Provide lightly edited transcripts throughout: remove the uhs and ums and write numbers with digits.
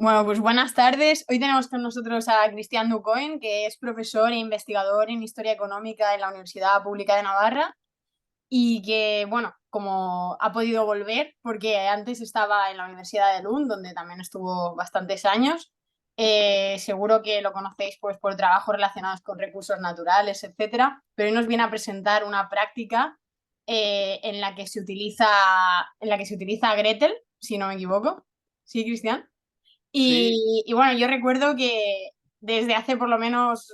Bueno, pues buenas tardes. Hoy tenemos con nosotros a Cristian Ducoin, que es profesor e investigador en Historia Económica en la Universidad Pública de Navarra y que, bueno, como ha podido volver, porque antes estaba en la Universidad de Lund, donde también estuvo bastantes años. Seguro que lo conocéis pues, por trabajos relacionados con recursos naturales, etcétera, pero hoy nos viene a presentar una práctica en la que se utiliza Gretel, si no me equivoco. ¿Sí, Cristian? Sí, Y bueno, yo recuerdo que desde hace por lo menos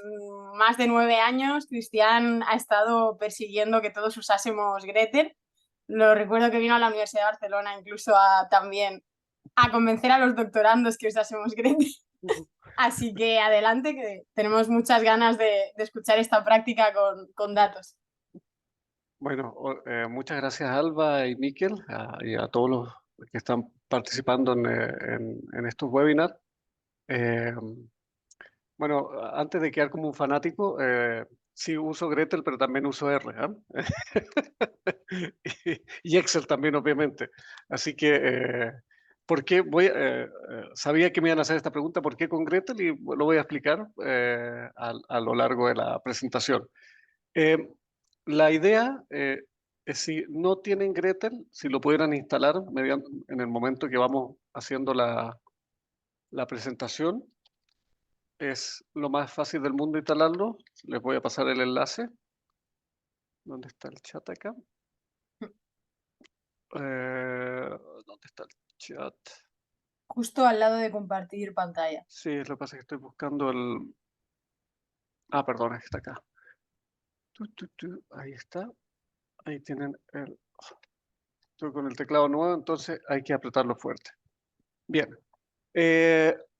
más de 9 años, Cristian ha estado persiguiendo que todos usásemos Gretel. Lo recuerdo que vino a la Universidad de Barcelona incluso también a convencer a los doctorandos que usásemos Gretel. ujú. Así que adelante, que tenemos muchas ganas de escuchar esta práctica con datos. Bueno, muchas gracias Alba y Miquel y a todos los que están participando en estos webinars. Eh, bueno, antes de quedar como un fanático, sí uso Gretel, pero también uso R, ¿ah? Y Excel también, obviamente. Así que, ¿por qué sabía que me iban a hacer esta pregunta, ¿por qué con Gretel? Y lo voy a explicar a lo largo de la presentación. Eh, la idea es si no tienen Gretel, si lo pudieran instalar en el momento que vamos haciendo la presentación, es lo más fácil del mundo instalarlo. Les voy a pasar el enlace. ¿Dónde está el chat acá? ¿Dónde está el chat? Justo al lado de compartir pantalla. Sí, lo que pasa es que estoy buscando el... Ah, perdón, está acá. Ahí está. Ahí tienen el... Estoy con el teclado nuevo, entonces hay que apretarlo fuerte. Bien.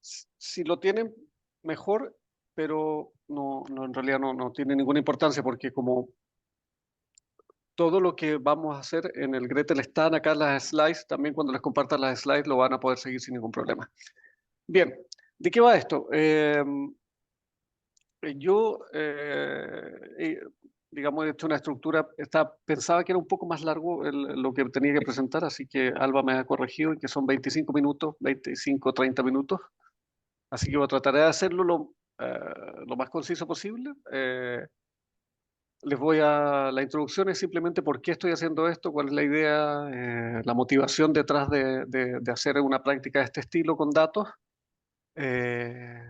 Si lo tienen, mejor, pero en realidad no tiene ninguna importancia porque como todo lo que vamos a hacer en el Gretel están acá las slides, también cuando les compartan las slides lo van a poder seguir sin ningún problema. Bien, ¿de qué va esto? Yo, digamos, he hecho una estructura, pensaba que era un poco más largo lo que tenía que presentar, así que Alba me ha corregido y que son 25 minutos, 25, 30 minutos. Así que trataré de hacerlo lo más conciso posible. La introducción es simplemente por qué estoy haciendo esto, cuál es la idea, la motivación detrás de hacer una práctica de este estilo con datos. Eh,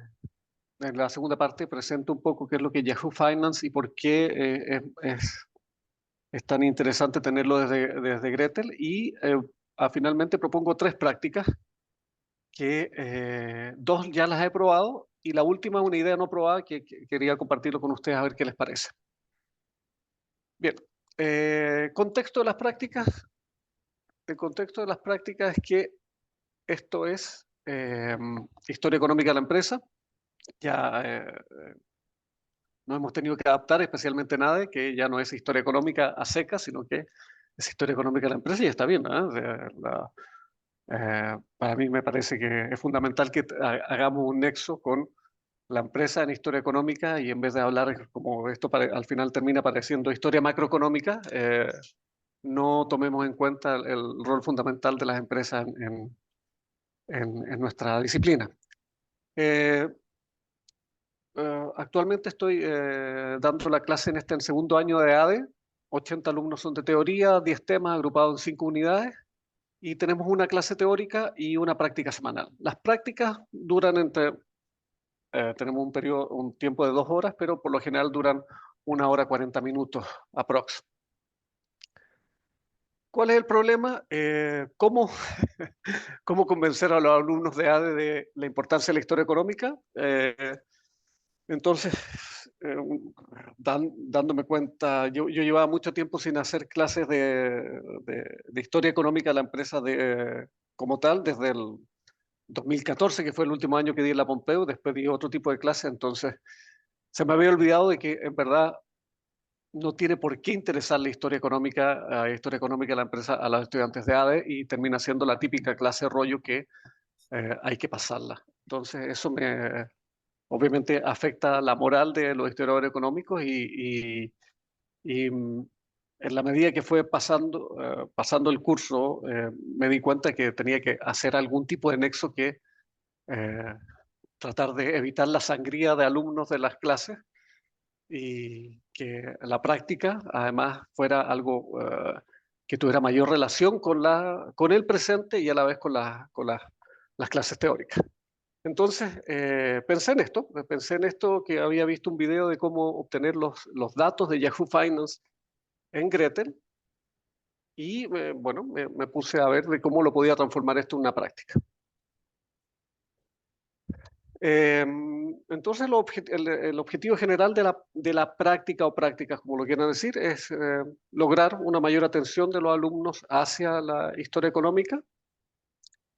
en la segunda parte presento un poco qué es lo que es Yahoo Finance y por qué es tan interesante tenerlo desde Gretel. Y finalmente propongo tres prácticas que dos ya las he probado y la última es una idea no probada que quería compartirlo con ustedes a ver qué les parece. Bien, contexto de las prácticas. El contexto de las prácticas es que esto es historia económica de la empresa. Ya no hemos tenido que adaptar especialmente nada, que ya no es historia económica a secas, sino que es historia económica de la empresa y está bien, ¿no? Para mí me parece que es fundamental que hagamos un nexo con la empresa en historia económica y en vez de hablar como esto al final termina pareciendo historia macroeconómica, no tomemos en cuenta el rol fundamental de las empresas en nuestra disciplina. Eh, Actualmente estoy dando la clase en segundo año de ADE. 80 alumnos son de teoría, 10 temas agrupados en 5 unidades y tenemos una clase teórica y una práctica semanal. Las prácticas duran tenemos un tiempo de 2 horas, pero por lo general duran 1 hora 40 minutos aprox. ¿Cuál es el problema? ¿Cómo convencer a los alumnos de ADE de la importancia de la historia económica? Entonces, eh, dándome cuenta, yo llevaba mucho tiempo sin hacer clases de historia económica de la empresa como tal, desde el 2014, que fue el último año que di en la Pompeu, después di otro tipo de clases, entonces se me había olvidado de que en verdad no tiene por qué interesar la historia económica de la empresa a los estudiantes de ADE y termina siendo la típica clase rollo que hay que pasarla. Entonces, obviamente afecta la moral de los historiadores económicos y en la medida que fue pasando el curso, me di cuenta que tenía que hacer algún tipo de nexo que tratar de evitar la sangría de alumnos de las clases y que la práctica además fuera algo que tuviera mayor relación con el presente y a la vez con las clases teóricas. Entonces, pensé en esto que había visto un video de cómo obtener los datos de Yahoo Finance en Gretel y bueno, me puse a ver de cómo lo podía transformar esto en una práctica. Entonces, el objetivo general de la práctica o prácticas, como lo quieran decir, es lograr una mayor atención de los alumnos hacia la historia económica,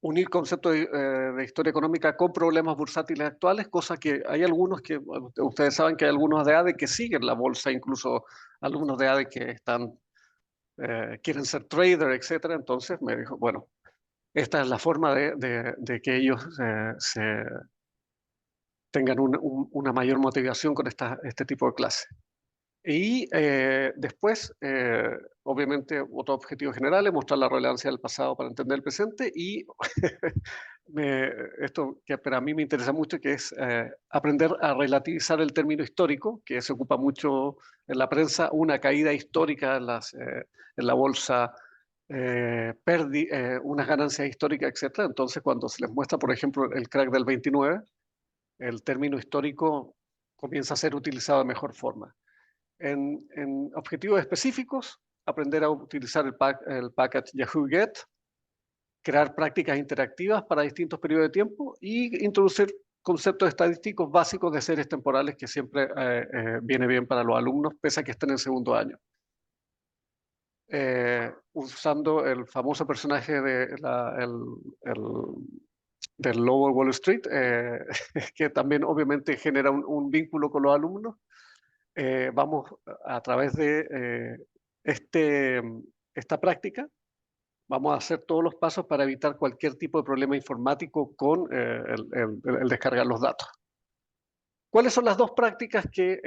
unir conceptos de historia económica con problemas bursátiles actuales, cosa que hay algunos que, bueno, ustedes saben que hay algunos de ADE que siguen la bolsa, incluso alumnos de ADE que quieren ser trader, etcétera. Entonces me dijo, bueno, esta es la forma de que ellos tengan una mayor motivación con este tipo de clases. Y después, obviamente, otro objetivo general es mostrar la relevancia del pasado para entender el presente y esto que para mí me interesa mucho, que es aprender a relativizar el término histórico, que se ocupa mucho en la prensa, una caída histórica en la bolsa, unas ganancias históricas, etc. Entonces, cuando se les muestra, por ejemplo, el crack del 29, el término histórico comienza a ser utilizado de mejor forma. En objetivos específicos, aprender a utilizar el package Yahoo Get, crear prácticas interactivas para distintos periodos de tiempo y introducir conceptos estadísticos básicos de series temporales que siempre viene bien para los alumnos, pese a que estén en segundo año. Usando el famoso personaje del Lobo de Wall Street, que también obviamente genera un vínculo con los alumnos. Vamos a través de esta práctica, vamos a hacer todos los pasos para evitar cualquier tipo de problema informático con el descargar los datos. ¿Cuáles son las dos prácticas que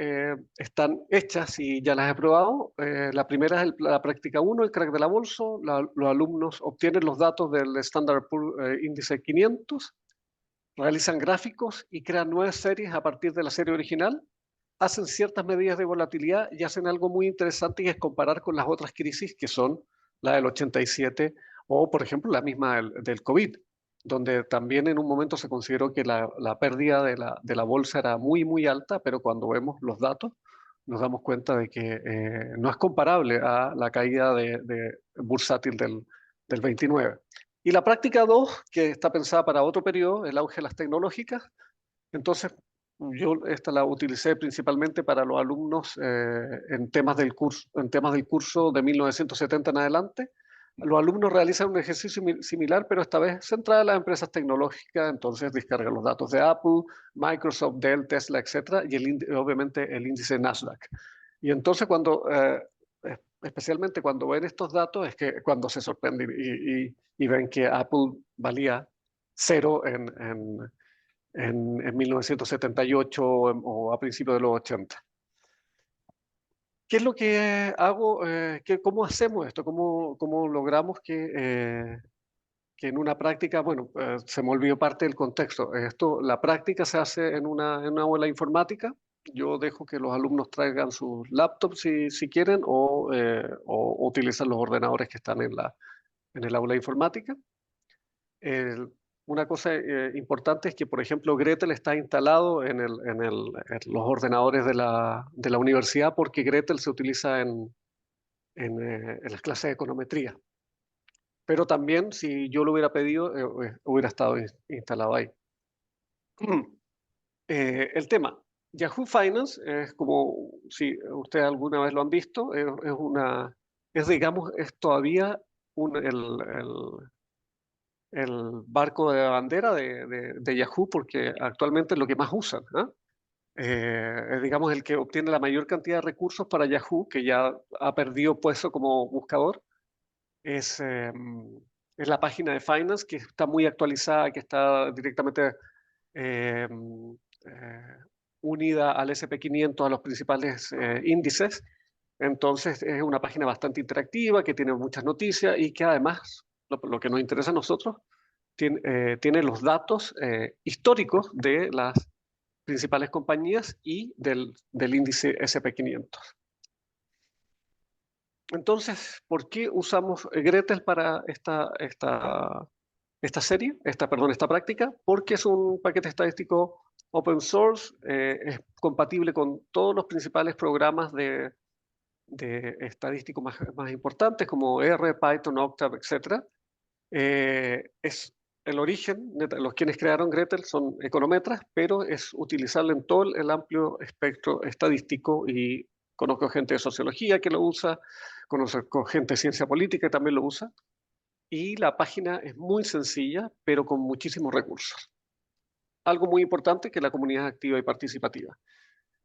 están hechas y ya las he probado? La primera es la práctica 1, el crack de la bolsa. Los alumnos obtienen los datos del Standard Poor's índice 500, realizan gráficos y crean nuevas series a partir de la serie original, hacen ciertas medidas de volatilidad y hacen algo muy interesante, y es comparar con las otras crisis que son la del 87 o, por ejemplo, la misma del COVID, donde también en un momento se consideró que la pérdida de la bolsa era muy, muy alta, pero cuando vemos los datos nos damos cuenta de que no es comparable a la caída de bursátil del 29. Y la práctica 2, que está pensada para otro periodo, el auge de las tecnológicas. Entonces, yo esta la utilicé principalmente para los alumnos en temas del curso de 1970 en adelante. Los alumnos realizan un ejercicio similar, pero esta vez centrado en las empresas tecnológicas. Entonces descargan los datos de Apple, Microsoft, Dell, Tesla, etcétera, y obviamente el índice Nasdaq. Y entonces especialmente cuando ven estos datos, es que cuando se sorprenden y ven que Apple valía cero en 1978 o a principios de los 80. ¿Qué es lo que hago? ¿Cómo hacemos esto? ¿Cómo logramos que en una práctica, bueno, se me olvidó parte del contexto. La práctica se hace en una aula informática. Yo dejo que los alumnos traigan sus laptops si quieren o utilizan los ordenadores que están en el aula informática. Una cosa importante es que, por ejemplo, Gretel está instalado en los ordenadores de la universidad, porque Gretel se utiliza en las clases de econometría. Pero también, si yo lo hubiera pedido, hubiera estado instalado ahí. El tema. Yahoo Finance es como, si ustedes alguna vez lo han visto, digamos, es todavía el barco de bandera de Yahoo, porque actualmente es lo que más usan, ¿no? Es, digamos, el que obtiene la mayor cantidad de recursos para Yahoo, que ya ha perdido puesto como buscador. Es la página de Finance, que está muy actualizada, que está directamente eh, eh, unida al SP500, a los principales índices. Entonces es una página bastante interactiva, que tiene muchas noticias y que además, lo que nos interesa a nosotros, tiene los datos históricos de las principales compañías y del índice SP500. Entonces, ¿por qué usamos Gretel para esta serie, esta práctica? Porque es un paquete estadístico open source, es compatible con todos los principales programas de estadísticos más importantes como R, Python, Octave, etc. Es el origen, los quienes crearon Gretel son econometras, pero es utilizable en todo el amplio espectro estadístico, y conozco gente de sociología que lo usa, conozco gente de ciencia política que también lo usa, y la página es muy sencilla, pero con muchísimos recursos. Algo muy importante, que la comunidad es activa y participativa.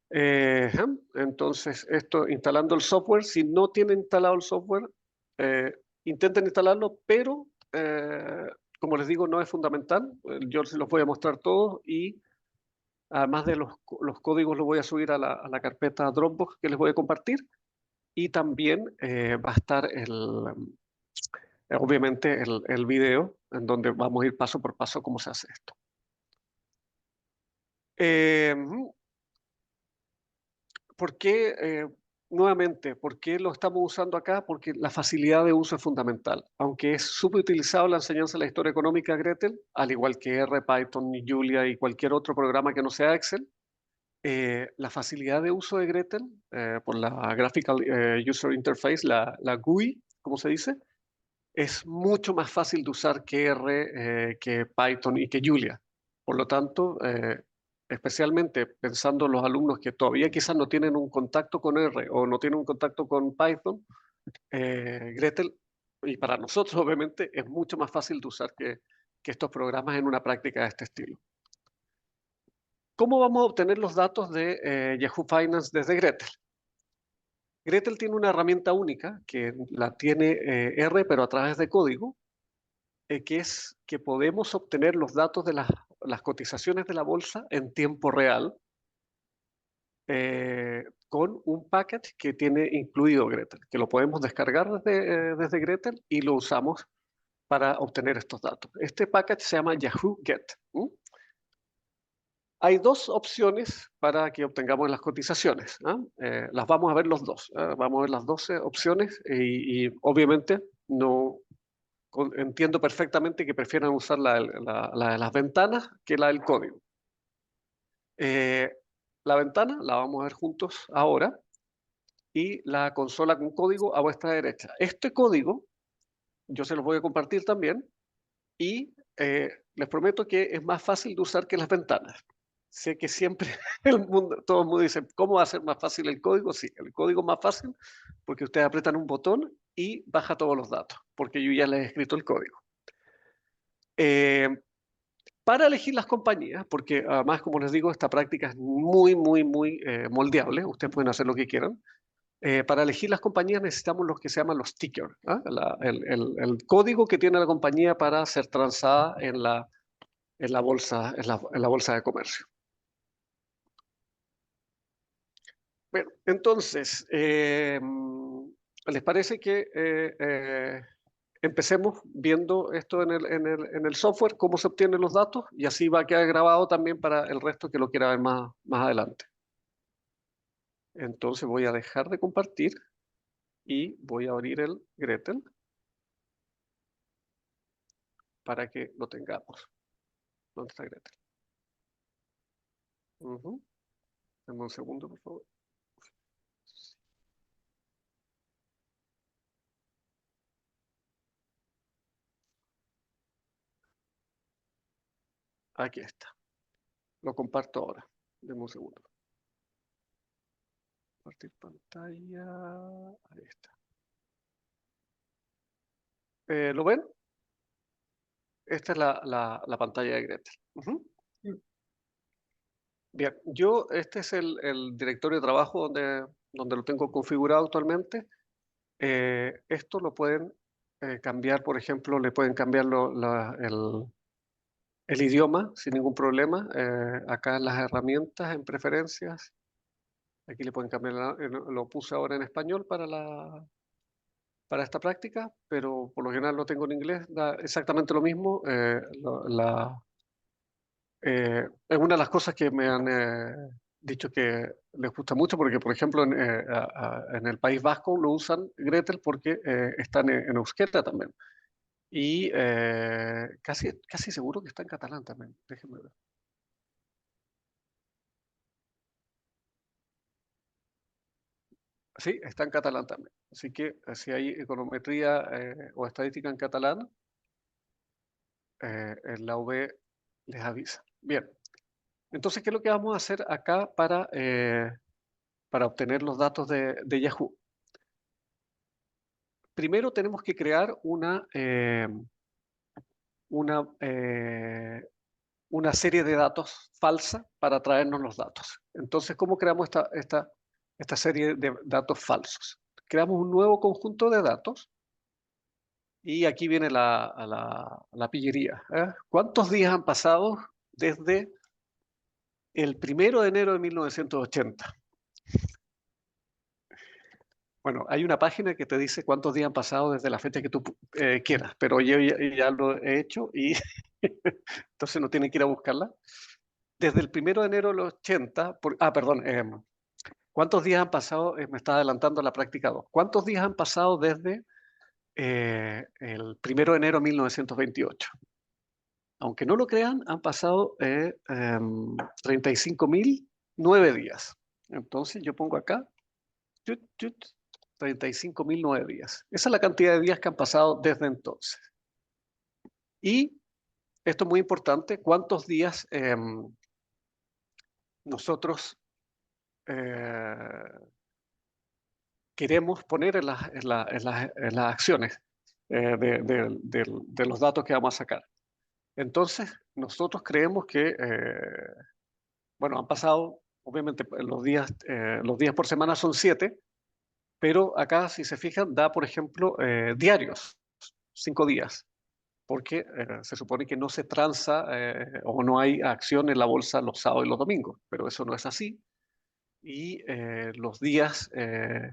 Entonces, instalando el software, si no tienen instalado el software, intenten instalarlo, pero como les digo, no es fundamental. Yo se los voy a mostrar todos, y además de los códigos los voy a subir a la carpeta Dropbox que les voy a compartir, y también va a estar obviamente el video en donde vamos a ir paso por paso cómo se hace esto. ¿Por qué, nuevamente, por qué lo estamos usando acá? Porque la facilidad de uso es fundamental. Aunque es súper utilizado en la enseñanza de la historia económica Gretel, al igual que R, Python, Julia y cualquier otro programa que no sea Excel, la facilidad de uso de Gretel, por la Graphical User Interface, la GUI, como se dice, es mucho más fácil de usar que R, que Python y que Julia. Por lo tanto, especialmente pensando en los alumnos que todavía quizás no tienen un contacto con R o no tienen un contacto con Python, Gretel, y para nosotros obviamente, es mucho más fácil de usar que estos programas en una práctica de este estilo. ¿Cómo vamos a obtener los datos de Yahoo Finance desde Gretel? Gretel tiene una herramienta única que la tiene R, pero a través de código, que es que podemos obtener los datos de las cotizaciones de la bolsa en tiempo real, con un package que tiene incluido Gretel, que lo podemos descargar desde Gretel y lo usamos para obtener estos datos. Este package se llama Yahoo Get. Hay dos opciones para que obtengamos las cotizaciones. Las vamos a ver los dos. Vamos a ver las 12 opciones, y obviamente no entiendo perfectamente que prefieran usar la de las ventanas que la del código. La ventana la vamos a ver juntos ahora, y la consola con código a vuestra derecha. Este código yo se los voy a compartir también, y les prometo que es más fácil de usar que las ventanas. Sé que siempre todo el mundo dice, ¿cómo va a ser más fácil el código? Sí, el código es más fácil porque ustedes apretan un botón y baja todos los datos, porque yo ya les he escrito el código. Para elegir las compañías, porque además, como les digo, esta práctica es muy moldeable, ustedes pueden hacer lo que quieran. Para elegir las compañías necesitamos los que se llaman los tickers, el código que tiene la compañía para ser transada en la bolsa de comercio. Bueno, entonces, ¿les parece que empecemos viendo esto en el software, cómo se obtienen los datos? Y así va a quedar grabado también para el resto que lo quiera ver más adelante. Entonces voy a dejar de compartir y voy a abrir el Gretel para que lo tengamos. ¿Dónde está Gretel? Dame un segundo, por favor. Aquí está. Lo comparto ahora. Deme un segundo. Compartir pantalla. Ahí está. ¿Lo ven? Esta es la pantalla de Gretel. Bien, este es el directorio de trabajo donde lo tengo configurado actualmente. Esto lo pueden cambiar, por ejemplo, le pueden cambiar el idioma sin ningún problema. Acá en las herramientas, en preferencias, aquí le pueden cambiar, lo puse ahora en español para para esta práctica, pero por lo general lo tengo en inglés, da exactamente lo mismo. Es una de las cosas que me han dicho que les gusta mucho, porque por ejemplo en el País Vasco lo usan Gretel porque están en euskera también. Y casi seguro que está en catalán también. Déjenme ver. Sí, está en catalán también. Así que si hay econometría o estadística en catalán, en la UB les avisa. Bien, entonces, ¿qué es lo que vamos a hacer acá para obtener los datos de Yahoo? Primero tenemos que crear una, eh, una serie de datos falsa para traernos los datos. Entonces, ¿cómo creamos esta serie de datos falsos? Creamos un nuevo conjunto de datos y aquí viene la pillería. ¿Cuántos días han pasado desde el 1 de enero de 1980? Bueno, hay una página que te dice cuántos días han pasado desde la fecha que tú quieras, pero yo ya lo he hecho y entonces no tienen que ir a buscarla. Desde el 1 de enero de los 80, perdón, ¿cuántos días han pasado? Me está adelantando la práctica 2. ¿Cuántos días han pasado desde el 1 de enero de 1928? Aunque no lo crean, han pasado 35.009 días. Entonces yo pongo acá, chut, chut, 35.009 días. Esa es la cantidad de días que han pasado desde entonces. Y esto es muy importante, ¿cuántos días nosotros queremos poner en las acciones de los datos que vamos a sacar? Entonces, nosotros creemos que, bueno, han pasado, obviamente, los días por semana son 7, pero acá, si se fijan, da, por ejemplo, diarios, 5 días, porque se supone que no se transa o no hay acción en la bolsa los sábados y los domingos, pero eso no es así. Y los días, ¿qué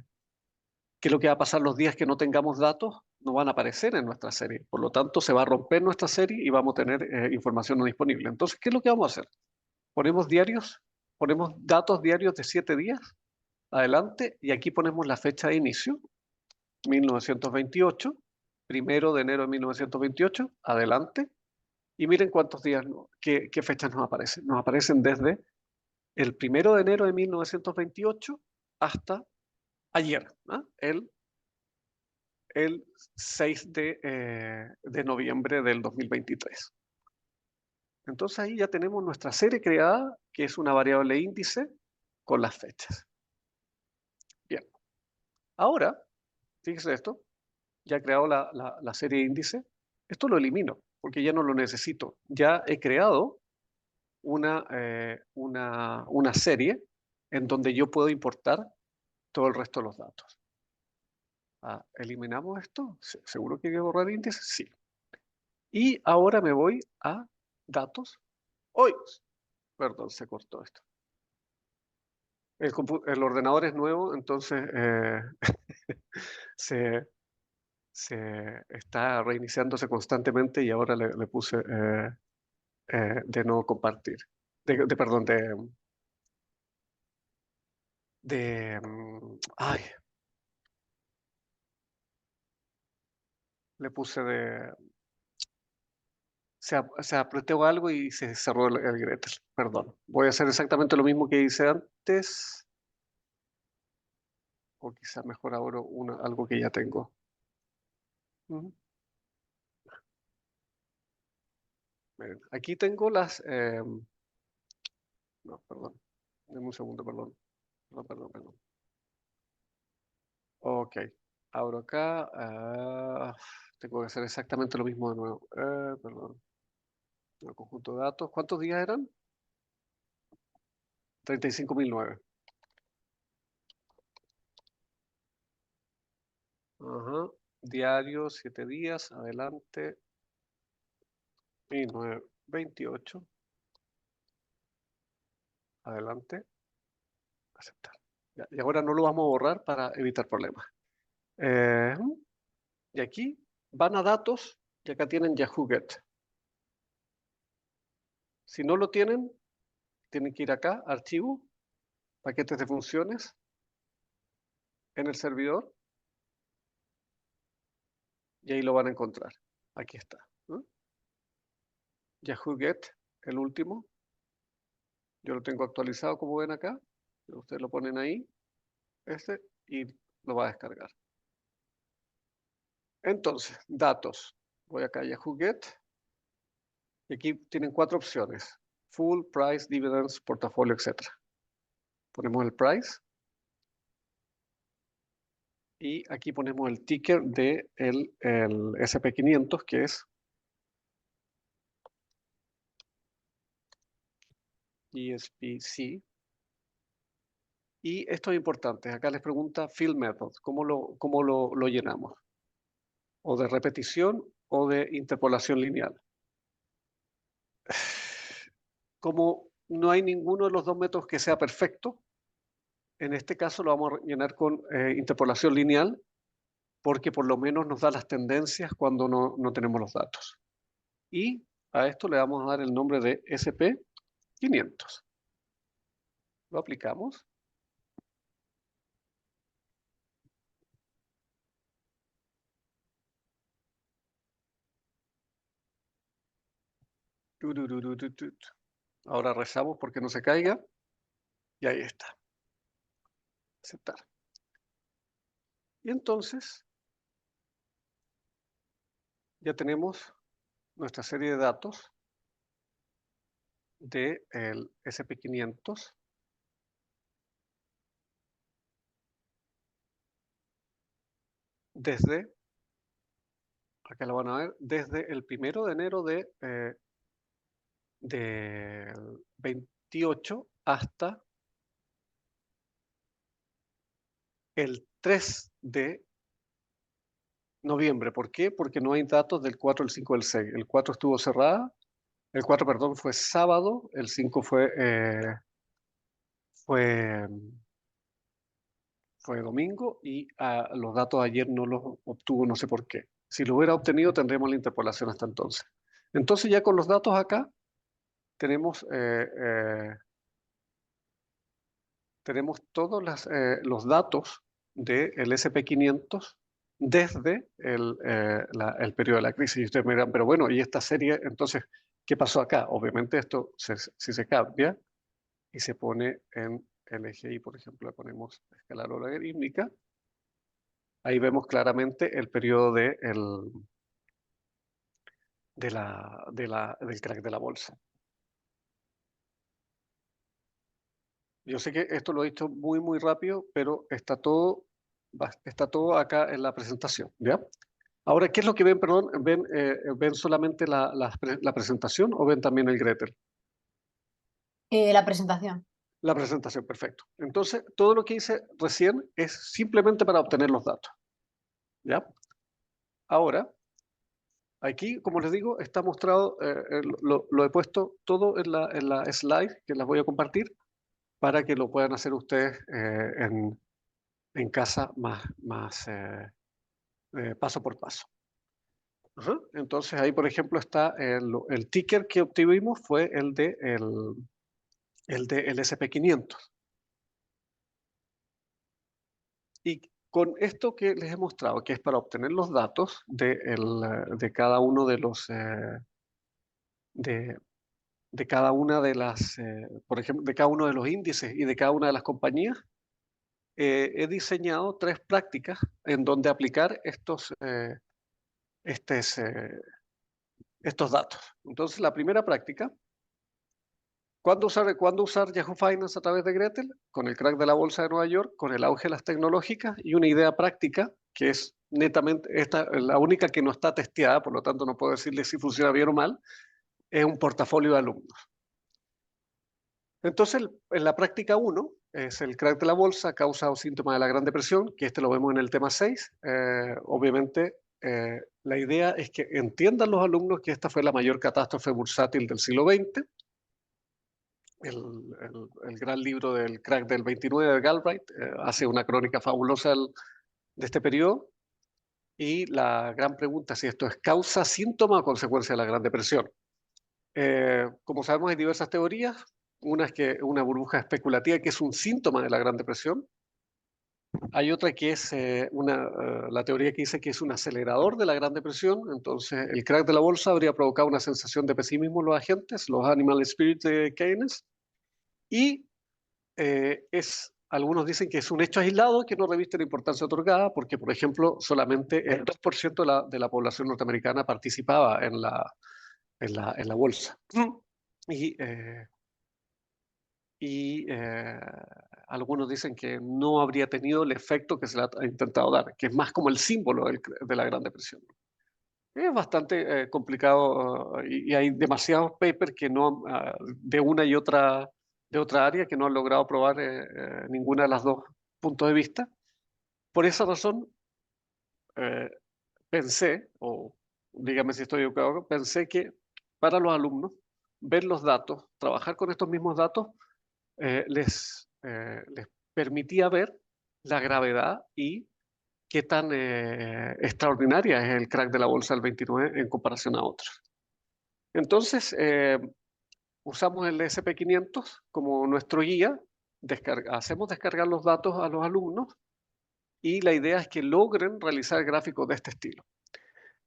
es lo que va a pasar los días que no tengamos datos? No van a aparecer en nuestra serie. Por lo tanto, se va a romper nuestra serie y vamos a tener información no disponible. Entonces, ¿qué es lo que vamos a hacer? Ponemos diarios, ponemos datos diarios de 7 días adelante y aquí ponemos la fecha de inicio, 1928, 1 de enero de 1928, adelante. Y miren cuántos días, qué fechas nos aparecen. Nos aparecen desde el 1 de enero de 1928 hasta ayer, ¿no? El 6 de noviembre del 2023. Entonces ahí ya tenemos nuestra serie creada, que es una variable índice con las fechas. Bien, ahora, fíjese esto, ya he creado la serie índice. Esto lo elimino, porque ya no lo necesito. Ya he creado una serie en donde yo puedo importar todo el resto de los datos. ¿Eliminamos esto? ¿Seguro que hay que borrar índice? Sí. Y ahora me voy a datos. ¡Uy! Perdón, se cortó esto. El ordenador es nuevo, entonces se, se está reiniciándose constantemente y ahora le puse de no compartir. Perdón, ay, le puse se apretó algo y se cerró el Gretel. Perdón. Voy a hacer exactamente lo mismo que hice antes. O quizá mejor ahora algo que ya tengo. Ujú. Miren, aquí tengo no, perdón. Deme un segundo, perdón. No, perdón, perdón. Ok. Abro acá. Tengo que hacer exactamente lo mismo de nuevo. Perdón. El conjunto de datos. ¿Cuántos días eran? 35.009. Ajá. Diario, 7 días. Adelante. 1928. Adelante. Aceptar. Ya, y ahora no lo vamos a borrar para evitar problemas. Y aquí van a datos y acá tienen Yahoo Get. Si no lo tienen, tienen que ir acá, archivo, paquetes de funciones, en el servidor, y ahí lo van a encontrar. Aquí está, ¿no? Yahoo Get, el último. Yo lo tengo actualizado, como ven acá. Ustedes lo ponen ahí, y lo va a descargar. Entonces, datos. Voy acá a Yahoo Get. Y aquí tienen 4 opciones. Full, Price, Dividends, Portafolio, etc. Ponemos el Price. Y aquí ponemos el ticker de el SP500, que es ESPC. Y esto es importante. Acá les pregunta Fill Method. ¿Cómo lo llenamos? O de repetición o de interpolación lineal. Como no hay ninguno de los dos métodos que sea perfecto, en este caso lo vamos a llenar con interpolación lineal, porque por lo menos nos da las tendencias cuando no tenemos los datos. Y a esto le vamos a dar el nombre de SP500. Lo aplicamos. Ahora rezamos porque no se caiga. Y ahí está. Aceptar. Y entonces ya tenemos nuestra serie de datos del SP500 desde, acá lo van a ver, desde el 1 de enero del 28 hasta el 3 de noviembre. ¿Por qué? Porque no hay datos del 4, el 5, el 6. El 4 estuvo cerrada, el 4, perdón, fue sábado, el 5 fue domingo y los datos ayer no los obtuvo, no sé por qué. Si lo hubiera obtenido, tendremos la interpolación hasta entonces. Entonces ya con los datos acá, tenemos todos los datos del SP500 desde el periodo de la crisis. Y ustedes me dirán, pero bueno, ¿y esta serie? Entonces, ¿qué pasó acá? Obviamente esto, si se cambia y se pone en LGI, por ejemplo, le ponemos escala logarítmica, ahí vemos claramente el periodo del crack de la bolsa. Yo sé que esto lo he dicho muy, muy rápido, pero está todo acá en la presentación, ¿ya? Ahora, ¿qué es lo que ven, perdón? ¿Ven solamente la presentación o ven también el Gretel? La presentación. La presentación, perfecto. Entonces, todo lo que hice recién es simplemente para obtener los datos, ¿ya? Ahora, aquí, como les digo, está mostrado, lo he puesto todo en la slide que las voy a compartir para que lo puedan hacer ustedes en casa paso por paso. Ajá. Entonces ahí, por ejemplo, está el ticker que obtuvimos fue el de el SP500. Y con esto que les he mostrado, que es para obtener los datos de cada uno de los de, de cada una de las, por ejemplo, de cada uno de los índices y de cada una de las compañías, he diseñado 3 prácticas en donde aplicar estos, estos datos. Entonces, la primera práctica, ¿cuándo usar Yahoo Finance a través de Gretel? Con el crack de la bolsa de Nueva York, con el auge de las tecnológicas y una idea práctica que es netamente la única que no está testeada, por lo tanto no puedo decirle si funciona bien o mal, es un portafolio de alumnos. Entonces, en la práctica 1, es el crack de la bolsa, causa o síntoma de la Gran Depresión, que este lo vemos en el tema 6. Obviamente, la idea es que entiendan los alumnos que esta fue la mayor catástrofe bursátil del siglo XX. El gran libro del crack del 29 de Galbraith hace una crónica fabulosa de este periodo. Y la gran pregunta es si esto es causa, síntoma o consecuencia de la Gran Depresión. Como sabemos, hay diversas teorías. Una es que una burbuja especulativa, que es un síntoma de la Gran Depresión. Hay otra que es la teoría que dice que es un acelerador de la Gran Depresión. Entonces, el crack de la bolsa habría provocado una sensación de pesimismo en los agentes, los animal spirits de Keynes. Y algunos dicen que es un hecho aislado que no reviste la importancia otorgada porque, por ejemplo, solamente el 2% de la población norteamericana participaba en la bolsa. Y, eh, y algunos dicen que no habría tenido el efecto que se le ha intentado dar, que es más como el símbolo de la Gran Depresión. Es bastante complicado y hay demasiados papers que no, de una y de otra área que no han logrado probar ninguna de las dos puntos de vista. Por esa razón, eh, pensé, o dígame si estoy equivocado, pensé que para los alumnos, ver los datos, trabajar con estos mismos datos, les permitía ver la gravedad y qué tan extraordinaria es el crack de la bolsa del 29 en comparación a otros. Entonces, usamos el SP500 como nuestro guía, hacemos descargar los datos a los alumnos y la idea es que logren realizar gráficos de este estilo.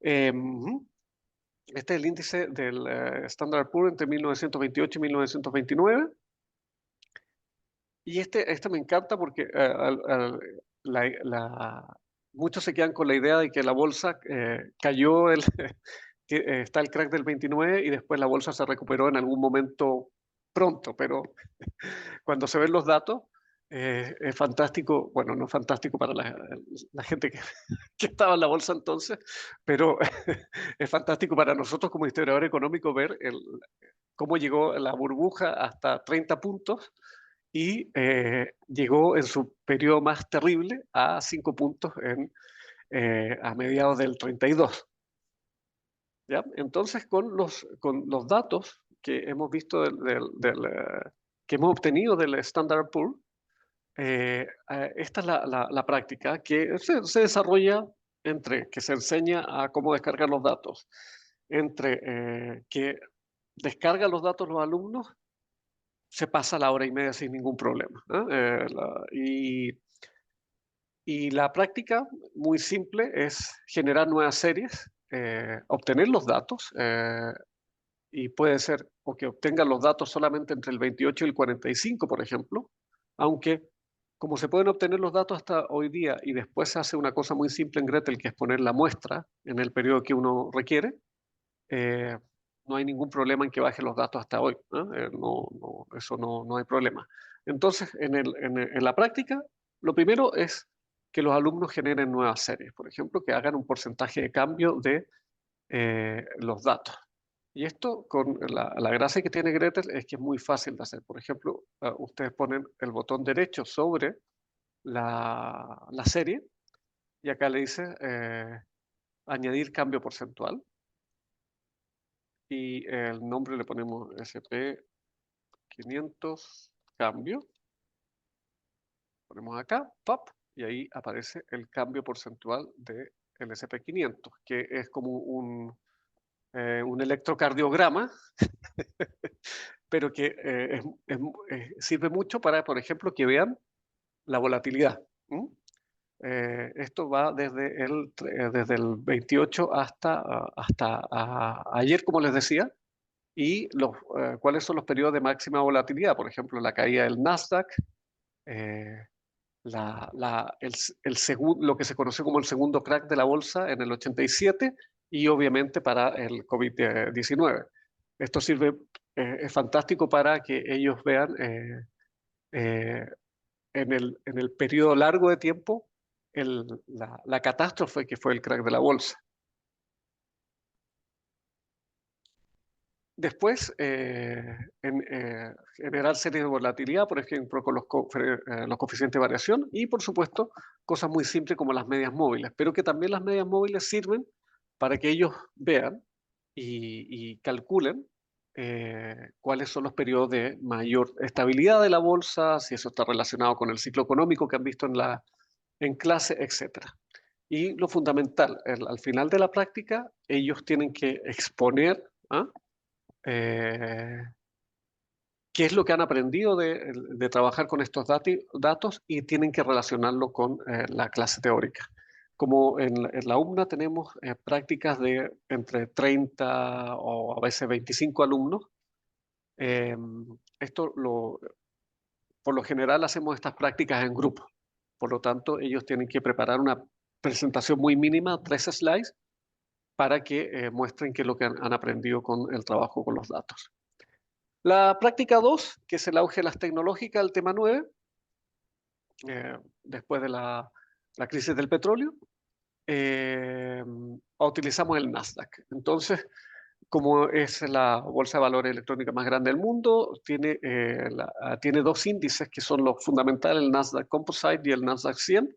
Este es el índice del Standard Poor's entre 1928 y 1929. Y este me encanta porque muchos se quedan con la idea de que la bolsa cayó, que está el crack del 29 y después la bolsa se recuperó en algún momento pronto, pero cuando se ven los datos es fantástico, bueno, no es fantástico para la gente que estaba en la bolsa entonces, pero es fantástico para nosotros como historiador económico ver cómo llegó la burbuja hasta 30 puntos y llegó en su periodo más terrible a 5 puntos a mediados del 32. ¿Ya? Entonces, con los datos que hemos visto que hemos obtenido del Standard Poor's, esta es la práctica que se desarrolla entre que se enseña a cómo descargar los datos, entre que descargan los datos los alumnos, se pasa la hora y media sin ningún problema. Y la práctica, muy simple, es generar nuevas series, obtener los datos, y puede ser o que obtengan los datos solamente entre el 28 y el 45, por ejemplo, aunque como se pueden obtener los datos hasta hoy día y después se hace una cosa muy simple en Gretel, que es poner la muestra en el periodo que uno requiere, eh, no hay ningún problema en que baje los datos hasta hoy. Eso no hay problema. Entonces, en la práctica, lo primero es que los alumnos generen nuevas series, por ejemplo, que hagan un porcentaje de cambio de los datos. Y esto, con la gracia que tiene Gretel, es que es muy fácil de hacer. Por ejemplo, ustedes ponen el botón derecho sobre la serie y acá le dice añadir cambio porcentual y el nombre le ponemos SP500 cambio. Ponemos acá, pop, y ahí aparece el cambio porcentual del SP500, que es como un electrocardiograma, pero que sirve mucho para, por ejemplo, que vean la volatilidad. Esto va desde el 28 hasta ayer, como les decía, y cuáles son los periodos de máxima volatilidad. Por ejemplo, la caída del Nasdaq, eh, lo que se conoció como el segundo crack de la bolsa en el 87 y obviamente para el COVID-19. Esto es fantástico para que ellos vean eh, en el periodo largo de tiempo la catástrofe que fue el crack de la bolsa. Después, generar series de volatilidad, por ejemplo, con los coeficientes de variación y, por supuesto, cosas muy simples como las medias móviles, pero que también las medias móviles sirven para que ellos vean y calculen cuáles son los periodos de mayor estabilidad de la bolsa, si eso está relacionado con el ciclo económico que han visto en clase, etcétera. Y lo fundamental, al final de la práctica, ellos tienen que exponer eh, qué es lo que han aprendido de trabajar con estos datos y tienen que relacionarlo con la clase teórica. Como en la UMNA tenemos prácticas de entre 30 o a veces 25 alumnos, eh, esto por lo general hacemos estas prácticas en grupo. Por lo tanto, ellos tienen que preparar una presentación muy mínima, 3 slides, para que muestren qué es lo que han aprendido con el trabajo con los datos. La práctica 2, que es el auge de las tecnológicas, el tema 9, después de la crisis del petróleo, utilizamos el Nasdaq. Entonces, como es la bolsa de valores electrónica más grande del mundo, tiene dos índices que son los fundamentales, el Nasdaq Composite y el Nasdaq 100,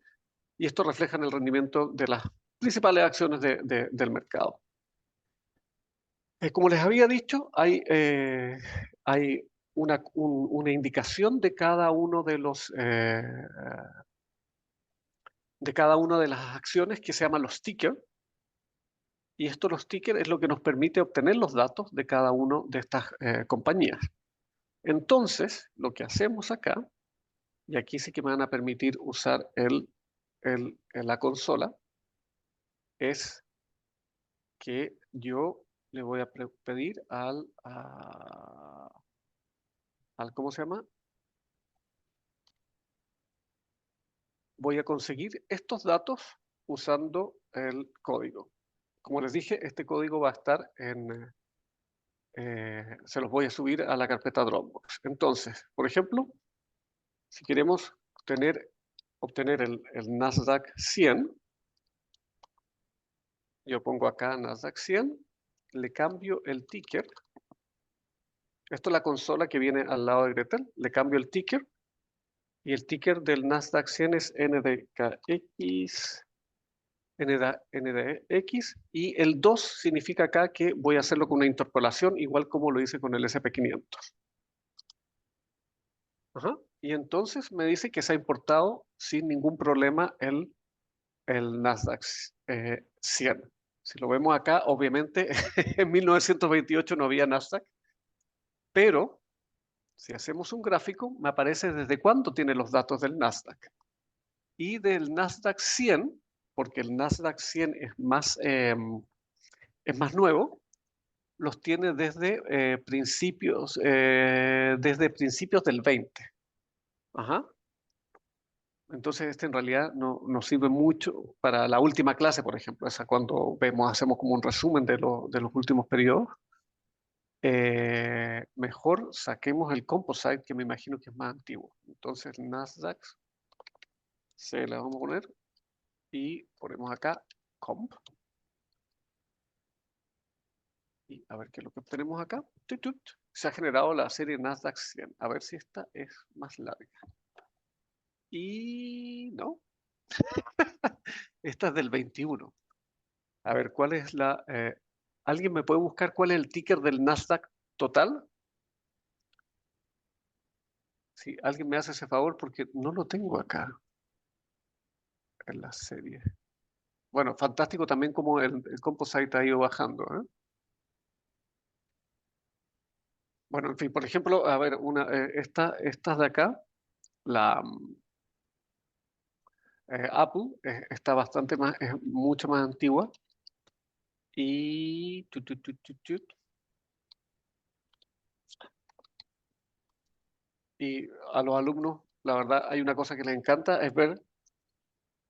y esto refleja el rendimiento de las principales acciones del mercado. Como les había dicho, hay una indicación de cada uno de cada una de las acciones que se llaman los tickers, y los tickers es lo que nos permite obtener los datos de cada una de estas compañías. Entonces, lo que hacemos acá, y aquí sí que me van a permitir usar la consola, es que yo le voy a pedir ¿cómo se llama? Voy a conseguir estos datos usando el código. Como les dije, este código va a estar se los voy a subir a la carpeta Dropbox. Entonces, por ejemplo, si queremos obtener el Nasdaq 100, yo pongo acá Nasdaq 100, le cambio el ticker. Esto es la consola que viene al lado de Gretel. Le cambio el ticker y el ticker del Nasdaq 100 es NDKX. NDX, y el 2 significa acá que voy a hacerlo con una interpolación, igual como lo hice con el SP500. Ajá. Y entonces me dice que se ha importado sin ningún problema el Nasdaq 100. Si lo vemos acá, obviamente en 1928 no había Nasdaq, pero si hacemos un gráfico, me aparece desde cuándo tiene los datos del Nasdaq. Y del Nasdaq 100, porque el Nasdaq 100 es más nuevo, los tiene desde principios del 20. Ajá. Entonces, este en realidad no nos sirve mucho para la última clase, por ejemplo, esa cuando hacemos como un resumen de los últimos periodos. Mejor saquemos el Composite, que me imagino que es más antiguo. Entonces, Nasdaq, se la vamos a poner y ponemos acá Comp. Y a ver qué es lo que obtenemos acá. Se ha generado la serie Nasdaq 100. A ver si esta es más larga. Y no, esta es del 21. A ver, ¿cuál es ¿alguien me puede buscar cuál es el ticker del Nasdaq total? Si alguien me hace ese favor, porque no lo tengo acá en la serie. Bueno, fantástico también como el Composite ha ido bajando, ¿eh? Bueno, en fin, por ejemplo, a ver, estas de acá, la Apple está bastante más, es mucho más antigua. Y y a los alumnos, la verdad, hay una cosa que les encanta, es ver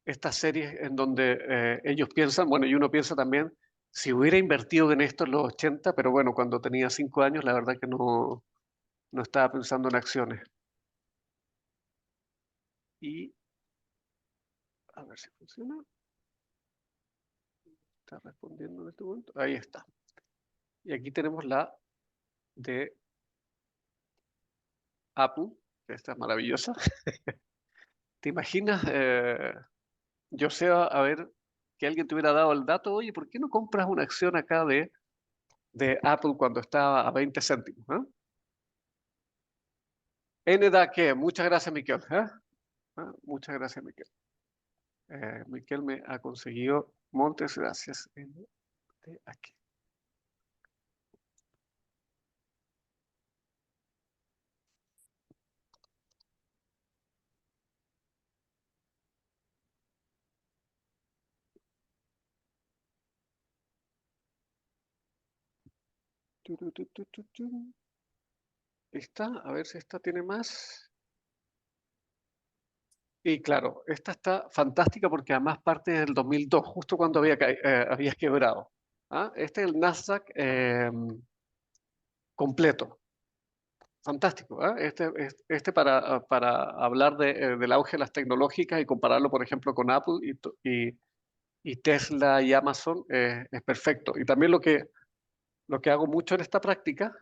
estas series en donde ellos piensan, bueno, y uno piensa también, si hubiera invertido en esto en los 80, pero bueno, cuando tenía 5 años, la verdad que no estaba pensando en acciones. Y a ver si funciona. Está respondiendo en este momento. Ahí está. Y aquí tenemos la de Apple, que esta es maravillosa. ¿Te imaginas, yo sé, a ver, que alguien te hubiera dado el dato, oye, ¿por qué no compras una acción acá de Apple cuando estaba a 20 céntimos? NDAQ, muchas gracias, Miquel. Muchas gracias, Miquel. Miquel me ha conseguido Montes, gracias. Aquí. Esta, a ver si esta tiene más. Y claro, esta está fantástica porque además parte del 2002, justo cuando había quebrado. ¿Ah? Este es el Nasdaq completo. Fantástico. ¿Ah? Este para hablar del auge de las tecnológicas y compararlo, por ejemplo, con Apple y Tesla y Amazon, es perfecto. Y también lo que hago mucho en esta práctica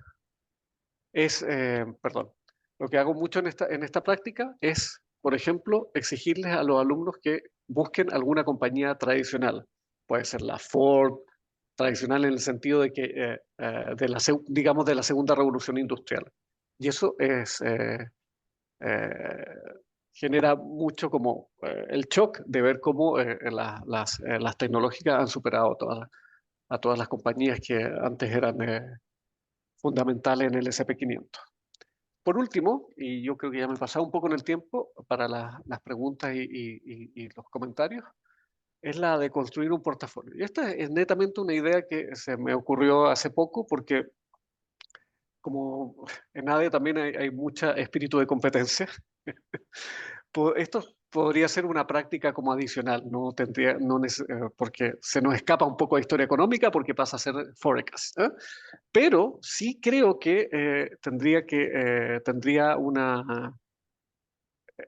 perdón, lo que hago mucho en esta práctica es, por ejemplo, exigirles a los alumnos que busquen alguna compañía tradicional. Puede ser la Ford, tradicional en el sentido de que, digamos, de la segunda revolución industrial. Y eso eh, genera mucho como el shock de ver cómo las tecnológicas han superado a todas las compañías que antes eran fundamentales en el SP500. Por último, y yo creo que ya me he pasado un poco en el tiempo para las preguntas y los comentarios, es la de construir un portafolio. Y esta es netamente una idea que se me ocurrió hace poco porque como en ADE también hay mucha espíritu de competencia. Esto podría ser una práctica como adicional, no tendría, no porque se nos escapa un poco de historia económica porque pasa a ser forecast. Pero sí creo que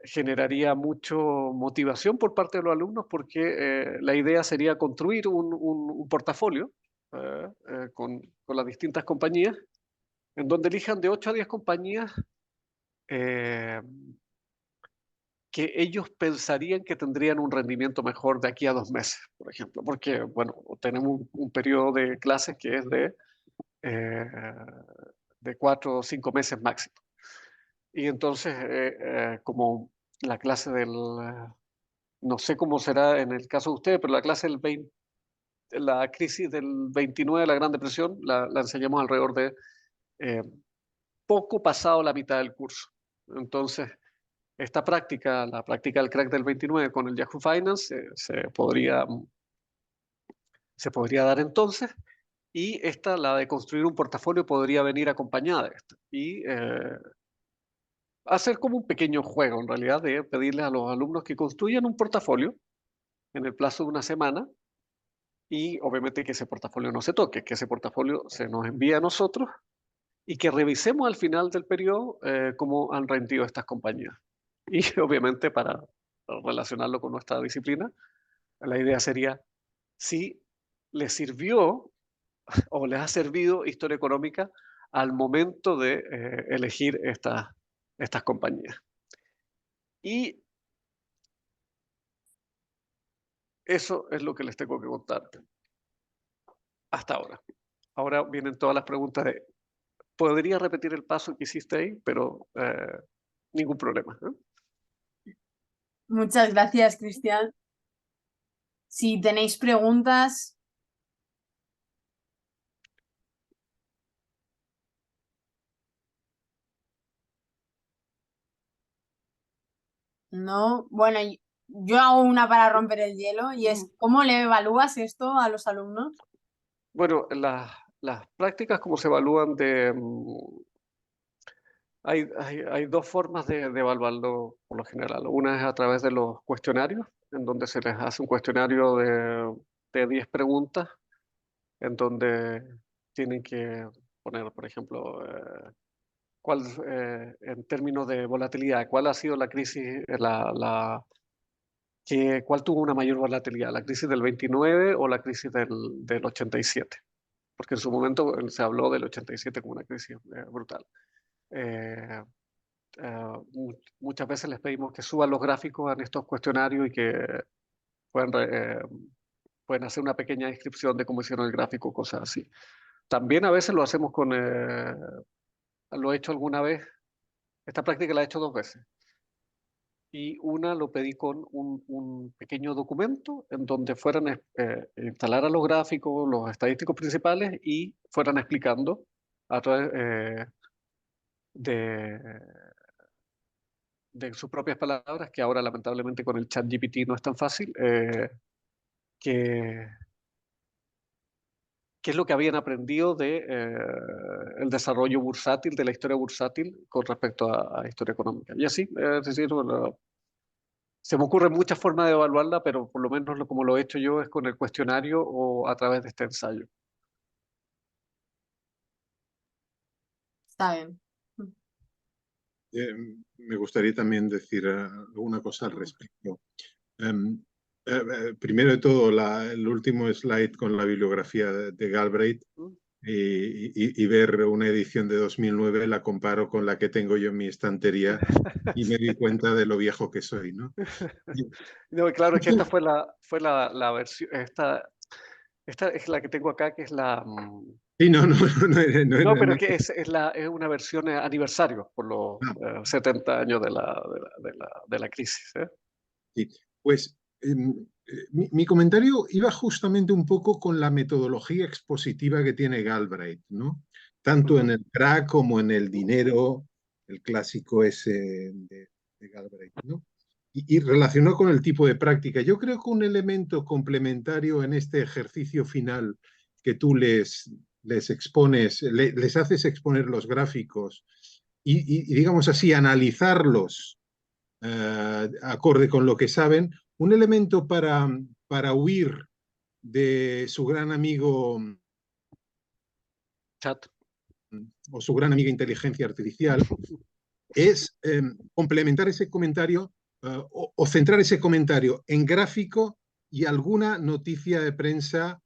generaría mucho motivación por parte de los alumnos porque la idea sería construir un portafolio con las distintas compañías, en donde elijan de 8 a 10 compañías eh, que ellos pensarían que tendrían un rendimiento mejor de aquí a 2 meses, por ejemplo, porque, bueno, tenemos un periodo de clases que es eh, de 4 o 5 meses máximo. Y entonces, como la clase no sé cómo será en el caso de ustedes, pero la clase la crisis del 29 de la Gran Depresión, la enseñamos alrededor de eh, poco pasado la mitad del curso. Entonces, esta práctica, la práctica del crack del 29 con el Yahoo Finance, se podría dar entonces, y esta, la de construir un portafolio, podría venir acompañada de esta. Y hacer como un pequeño juego, en realidad, de pedirles a los alumnos que construyan un portafolio en el plazo de una semana y obviamente que ese portafolio no se toque, que ese portafolio se nos envíe a nosotros y que revisemos al final del periodo cómo han rendido estas compañías. Y obviamente para relacionarlo con nuestra disciplina, la idea sería si les sirvió o les ha servido historia económica al momento de elegir estas compañías. Y eso es lo que les tengo que contar hasta ahora. Ahora vienen todas las preguntas de, podría repetir el paso que hiciste ahí, pero ningún problema. Muchas gracias, Cristian. Si tenéis preguntas, no. Bueno, yo hago una para romper el hielo y es, ¿cómo le evalúas esto a los alumnos? Bueno, las prácticas como se evalúan hay dos formas de evaluarlo por lo general. Una es a través de los cuestionarios, en donde se les hace un cuestionario de 10 preguntas, en donde tienen que poner, por ejemplo, en términos de volatilidad, cuál ha sido la crisis, cuál tuvo una mayor volatilidad, la crisis del 29 o la crisis del 87, porque en su momento se habló del 87 como una crisis brutal. Eh, Muchas veces les pedimos que suban los gráficos en estos cuestionarios y que pueden, pueden hacer una pequeña descripción de cómo hicieron el gráfico, cosas así. También a veces lo hacemos lo he hecho alguna vez, esta práctica la he hecho 2 veces. y una lo pedí con un pequeño documento en donde fueran instalaran los gráficos, los estadísticos principales y fueran explicando a través de, de sus propias palabras, que ahora lamentablemente con el chat GPT no es tan fácil, que, qué es lo que habían aprendido de el desarrollo bursátil, de la historia bursátil con respecto a historia económica. Y así, es decir, bueno, se me ocurren muchas formas de evaluarla, pero por lo menos como lo he hecho yo es con el cuestionario o a través de este ensayo. Está bien. Eh, Me gustaría también decir alguna cosa al respecto. Em, Primero de todo, el último slide con la bibliografía de Galbraith y ver una edición de 2009 la comparo con la que tengo yo en mi estantería y me di cuenta de lo viejo que soy, ¿no? No, claro, es que esta fue la versión, esta es la que tengo acá, que es la... Sí, no, no, No, pero es que es una versión aniversario por los 70 años de la crisis. sí. Pues mi comentario iba justamente un poco con la metodología expositiva que tiene Galbraith, ¿no? Tanto en el crack como en el dinero, el clásico ese de Galbraith, ¿no? Y relacionado con el tipo de práctica. Yo creo que un elemento complementario en este ejercicio final que tú les expones, les haces exponer los gráficos y digamos así, analizarlos acorde con lo que saben, un elemento para huir de su gran amigo Chat. o su gran amiga inteligencia artificial es complementar ese comentario o centrar ese comentario en gráfico y alguna noticia de prensa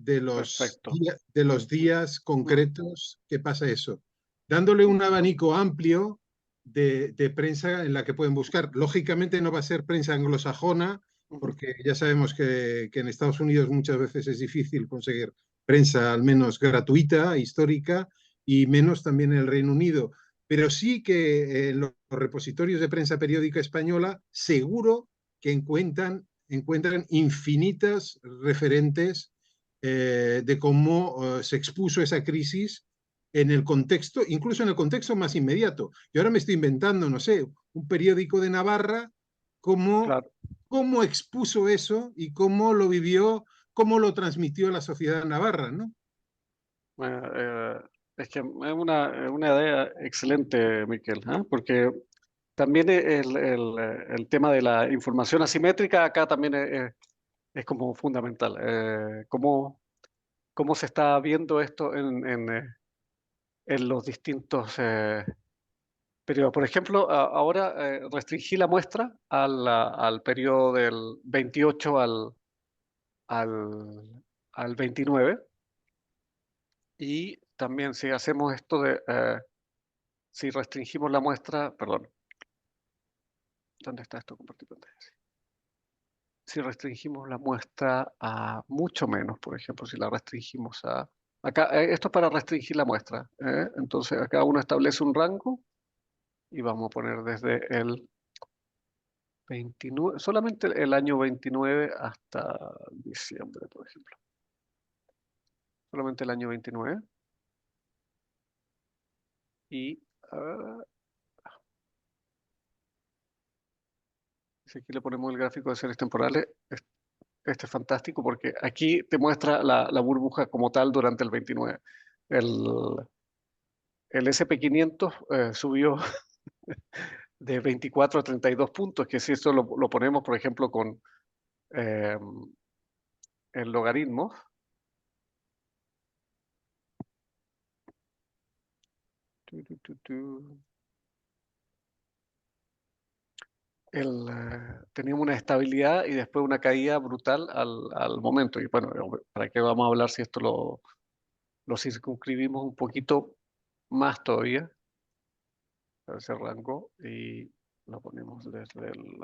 Perfecto. de los días concretos que pasa eso, dándole un abanico amplio de prensa en la que pueden buscar. Lógicamente no va a ser prensa anglosajona, porque ya sabemos que en Estados Unidos muchas veces es difícil conseguir prensa al menos gratuita, histórica, y menos también en el Reino Unido. Pero sí que en los repositorios de prensa periódica española seguro que encuentran infinitas referentes de cómo se expuso esa crisis en el contexto, incluso en el contexto más inmediato. Y ahora me estoy inventando, no sé, un periódico de Navarra, Claro. cómo expuso eso y cómo lo vivió, cómo lo transmitió a la sociedad navarra, ¿no? Eh, es que es una idea excelente, Miquel, ¿ah? Porque también el tema de la información asimétrica acá también es como fundamental. ¿Cómo se está viendo esto en los distintos periodos? Por ejemplo, ahora restringí la muestra al periodo del 28 al, al 29 y también si hacemos esto si restringimos la muestra, perdón, ¿dónde está esto? Compartir pantalla. Sí. Si restringimos la muestra a mucho menos, por ejemplo, si la restringimos acá, esto es para restringir la muestra, entonces acá uno establece un rango y vamos a poner desde el 29, solamente el año 29 hasta diciembre, por ejemplo. Solamente el año 29 y ah, si aquí le ponemos el gráfico de series temporales, este es fantástico porque aquí te muestra la burbuja como tal durante el 29. El, el SP500 subió de 24 a 32 puntos, que si esto lo ponemos, por ejemplo, con eh, el logaritmo, teníamos una estabilidad y después una caída brutal al momento. Y bueno, ¿para qué vamos a hablar si esto lo circunscribimos un poquito más todavía? A ese rango y lo ponemos desde el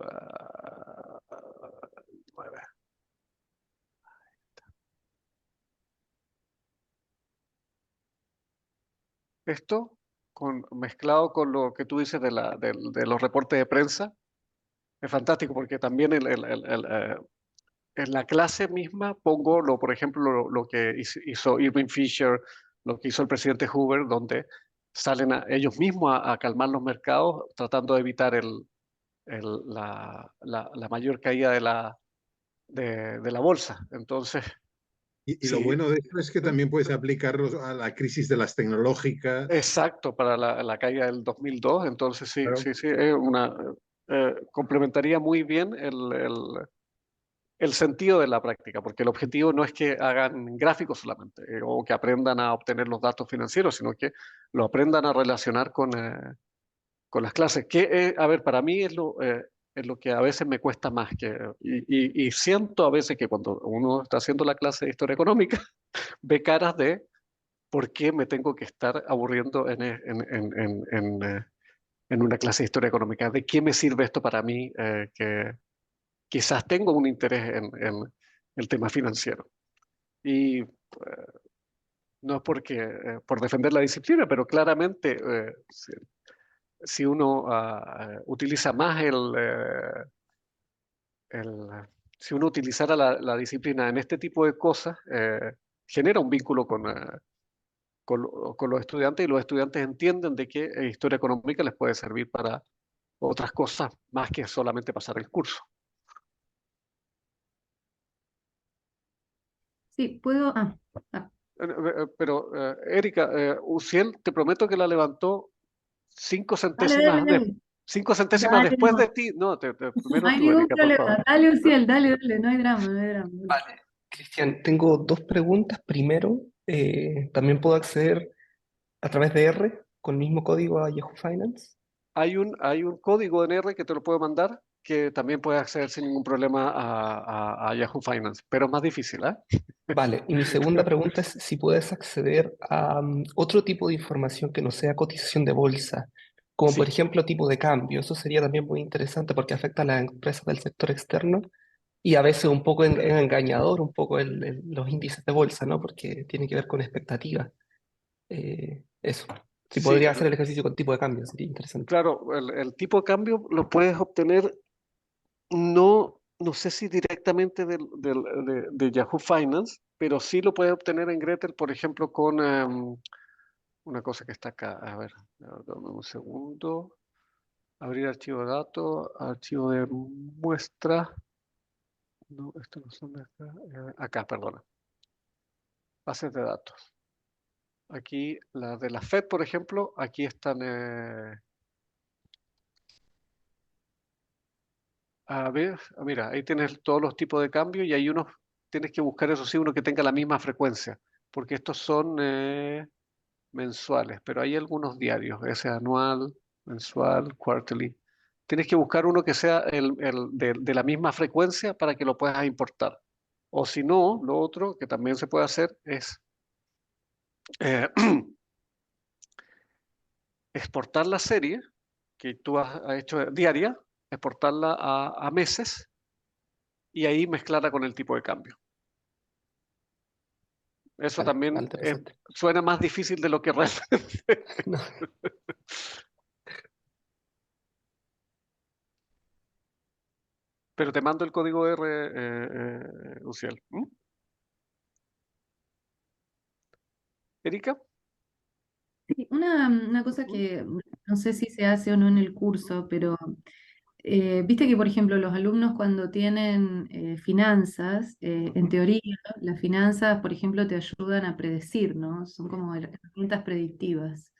9. Esto mezclado con lo que tú dices de los reportes de prensa, Es fantástico porque también en la clase misma pongo, por ejemplo, lo que hizo Irving Fisher, lo que hizo el presidente Hoover, donde salen ellos mismos a calmar los mercados, tratando de evitar la mayor caída de la bolsa. Entonces, Y lo sí, bueno de esto es que también puedes aplicarlo a la crisis de las tecnológicas. exacto, para la caída del 2002. Entonces, sí, Claro. sí, sí, complementaría muy bien el sentido de la práctica, porque el objetivo no es que hagan gráficos solamente o que aprendan a obtener los datos financieros, sino que lo aprendan a relacionar con las clases. Que, a ver, para mí es lo que a veces me cuesta más. Y siento a veces que cuando uno está haciendo la clase de historia económica, ve caras de por qué me tengo que estar aburriendo en una clase de historia económica. ¿De qué me sirve esto para mí? Que quizás tengo un interés en el tema financiero. Y no es porque, por defender la disciplina, pero claramente si uno utiliza más si uno utilizara la disciplina en este tipo de cosas, genera un vínculo con los estudiantes y los estudiantes entienden de que historia económica les puede servir para otras cosas más que solamente pasar el curso. Sí, puedo. Pero, Erika, Uciel, te prometo que la levantó cinco Dale, dale, centésimas, dale. cinco centésimas Dale, después de no. ti. No, No primero hay tú, ningún Erika, por problema. favor. Dale, Uciel, dale, dale. No hay drama, no hay drama. Vale, Cristian, tengo dos preguntas. Primero, ¿también puedo acceder a través de R con el mismo código a Yahoo Finance? Hay un código en R que te lo puedo mandar que también puedes acceder sin ningún problema a Yahoo Finance, pero es más difícil, ¿eh? Vale, y mi segunda pregunta es si puedes acceder a otro tipo de información que no sea cotización de bolsa, como por Sí, ejemplo tipo de cambio. Eso sería también muy interesante porque afecta a las empresas del sector externo y a veces un poco engañador, un poco los índices de bolsa, ¿no? Porque tiene que ver con expectativas. Eso. Si sí, podría hacer el ejercicio con tipo de cambio, sería interesante. claro, el tipo de cambio lo puedes obtener, no sé si directamente de Yahoo Finance, pero sí lo puedes obtener en Gretel, por ejemplo, con una cosa que está acá. A ver, dame un segundo. Abrir archivo de datos, archivo de muestra. No, esto no son de acá. Acá, perdona. Bases de datos. Aquí, las de la FED, por ejemplo, aquí están. A ver, mira, ahí tienes todos los tipos de cambio y hay unos, tienes que buscar, eso sí, uno que tenga la misma frecuencia, porque estos son mensuales, pero hay algunos diarios, ese anual, mensual, quarterly. Tienes que buscar uno que sea de la misma frecuencia para que lo puedas importar. O si no, lo otro que también se puede hacer es eh, exportar la serie que tú has hecho diaria, exportarla a meses y ahí mezclarla con el tipo de cambio. Eso Vale, también vale, interesante. suena más difícil de lo que realmente. No, Pero te mando el código R, Uciel. ¿Mm? ¿Erika? Sí, una cosa Ujú. que no sé si se hace o no en el curso, pero viste que, por ejemplo, los alumnos cuando tienen finanzas, en Ujú. teoría, las finanzas, por ejemplo, te ayudan a predecir, ¿no? Son como herramientas predictivas.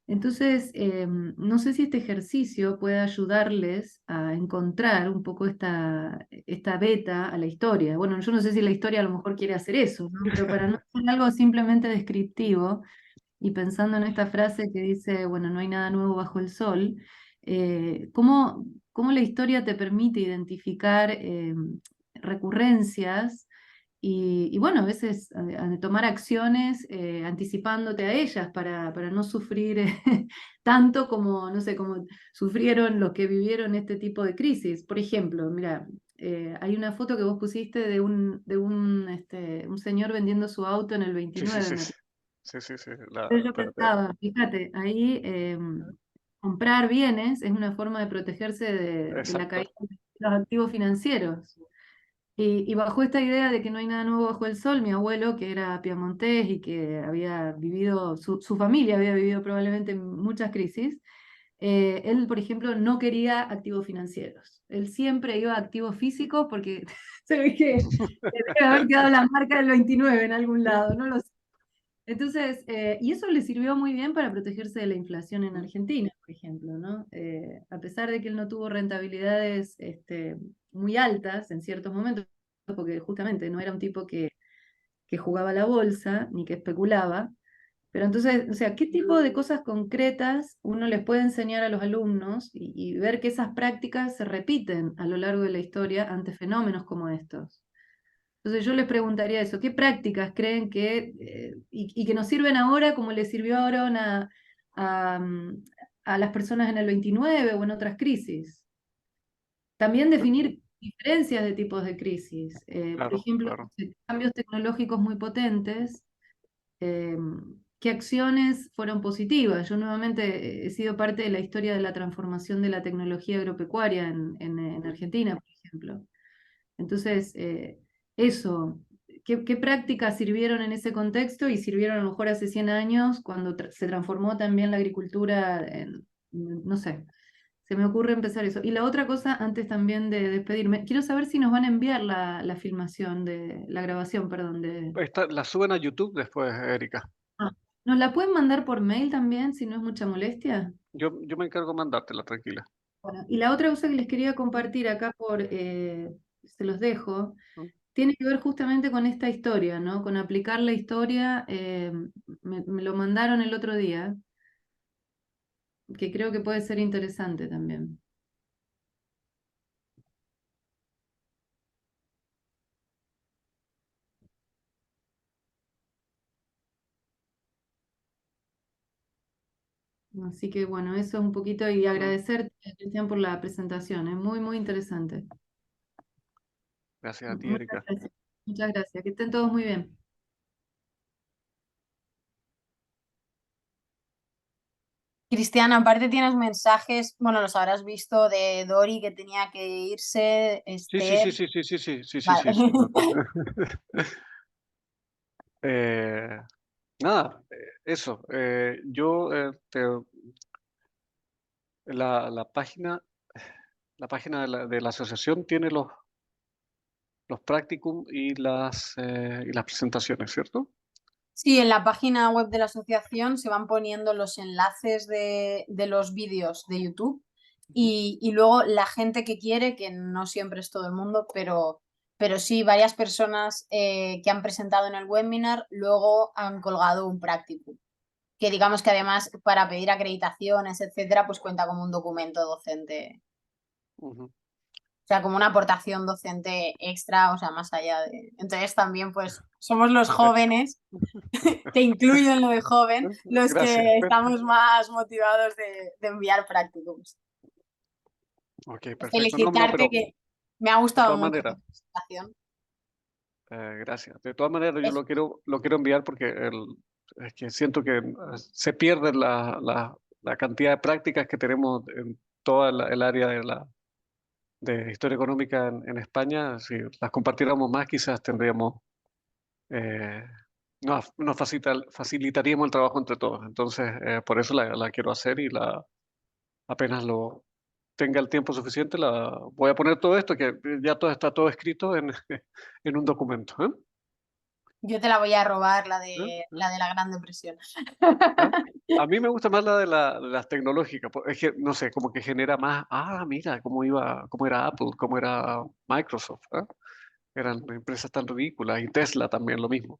Entonces, no sé si este ejercicio puede ayudarles a encontrar un poco esta beta a la historia. Bueno, yo no sé si la historia a lo mejor quiere hacer eso, ¿no? Pero para no ser algo simplemente descriptivo, y pensando en esta frase que dice, bueno, no hay nada nuevo bajo el sol, ¿cómo la historia te permite identificar recurrencias y, bueno, a veces a tomar acciones anticipándote a ellas para no sufrir tanto como, no sé, como sufrieron los que vivieron este tipo de crisis? Por ejemplo, mira, hay una foto que vos pusiste un señor vendiendo su auto en el Sí, sí, 29, sí, me sí. Sí, sí, sí. entonces yo pensaba, fíjate, ahí comprar bienes es una forma de protegerse de la Exacto. caída de los activos financieros. Y bajo esta idea de que no hay nada nuevo bajo el sol, mi abuelo, que era piamontés y que había vivido, su familia había vivido probablemente muchas crisis, él, por ejemplo, no quería activos financieros. Él siempre iba a activos físicos porque se ve que debe haber quedado la marca del 29 en algún lado, no lo sé. Entonces, y eso le sirvió muy bien para protegerse de la inflación en Argentina, por ejemplo, ¿no? A pesar de que él no tuvo rentabilidades muy altas en ciertos momentos, porque justamente no era un tipo que jugaba a la bolsa ni que especulaba, pero entonces, o sea, ¿qué tipo de cosas concretas uno les puede enseñar a los alumnos y ver que esas prácticas se repiten a lo largo de la historia ante fenómenos como estos? Entonces yo les preguntaría eso, ¿qué prácticas creen que, y que nos sirven ahora como les sirvió ahora a, a las personas en el 29 o en otras crisis? También definir diferencias de tipos de crisis. Por Claro, ejemplo, claro. cambios tecnológicos muy potentes, ¿qué acciones fueron positivas? Yo nuevamente he sido parte de la historia de la transformación de la tecnología agropecuaria en Argentina, por ejemplo. Entonces, eso, ¿qué prácticas sirvieron en ese contexto y sirvieron a lo mejor hace 100 años cuando se transformó también la agricultura no sé, se me ocurre empezar eso. Y la otra cosa, antes también de despedirme, quiero saber si nos van a enviar la filmación la grabación, perdón, La suben a YouTube después, Erika. Ah, ¿nos la pueden mandar por mail también, si no es mucha molestia? Yo me encargo de mandártela, tranquila. Bueno, y la otra cosa que les quería compartir acá se los dejo, ¿Mm? tiene que ver justamente con esta historia, ¿no? Con aplicar la historia, me lo mandaron el otro día, que creo que puede ser interesante también. Así que bueno, eso es un poquito, y agradecerte, Cristian, por la presentación, es muy, muy interesante. Gracias a ti, Muchas Erika. gracias. Muchas gracias, que estén todos muy bien. Cristian, aparte tienes mensajes, bueno, los habrás visto de Dori que tenía que irse, Sí, sí, sí, Esther. sí, sí, sí, sí, sí, sí, Vale. sí, sí. Eh, nada, eso. La página, la página de la asociación tiene los practicum y las presentaciones, ¿cierto? Sí, en la página web de la asociación se van poniendo los enlaces de los vídeos de YouTube y luego la gente que quiere, que no siempre es todo el mundo, pero sí varias personas que han presentado en el webinar luego han colgado un practicum, que digamos que además para pedir acreditaciones, etcétera, pues cuenta como un documento docente. Ujú. O sea, como una aportación docente extra, o sea, más allá de... Entonces también, pues, somos los jóvenes, te incluyo en lo de joven, los Gracias. que estamos más motivados de enviar practicums. Ok, perfecto. No, no, Felicitarte, pero que me ha de gustado todas mucho maneras, tu presentación. gracias. De todas maneras, yo Es- lo quiero enviar porque es que siento que se pierde la cantidad de prácticas que tenemos en toda el área de historia económica en España. Si las compartiéramos más, quizás tendríamos, eh, facilitaríamos el trabajo entre todos. Entonces, por eso la quiero hacer y apenas lo tenga el tiempo suficiente, voy a poner todo esto, que ya todo está todo escrito en un documento. Yo te la voy a robar, la ¿Eh? de ¿Eh? la, de la Gran Depresión. ¿Ah? A mí me gusta más la de las tecnológicas, es que, no sé, como que genera más, mira, cómo era Apple, cómo era Microsoft, ¿eh? Eran empresas tan ridículas, y Tesla también lo mismo.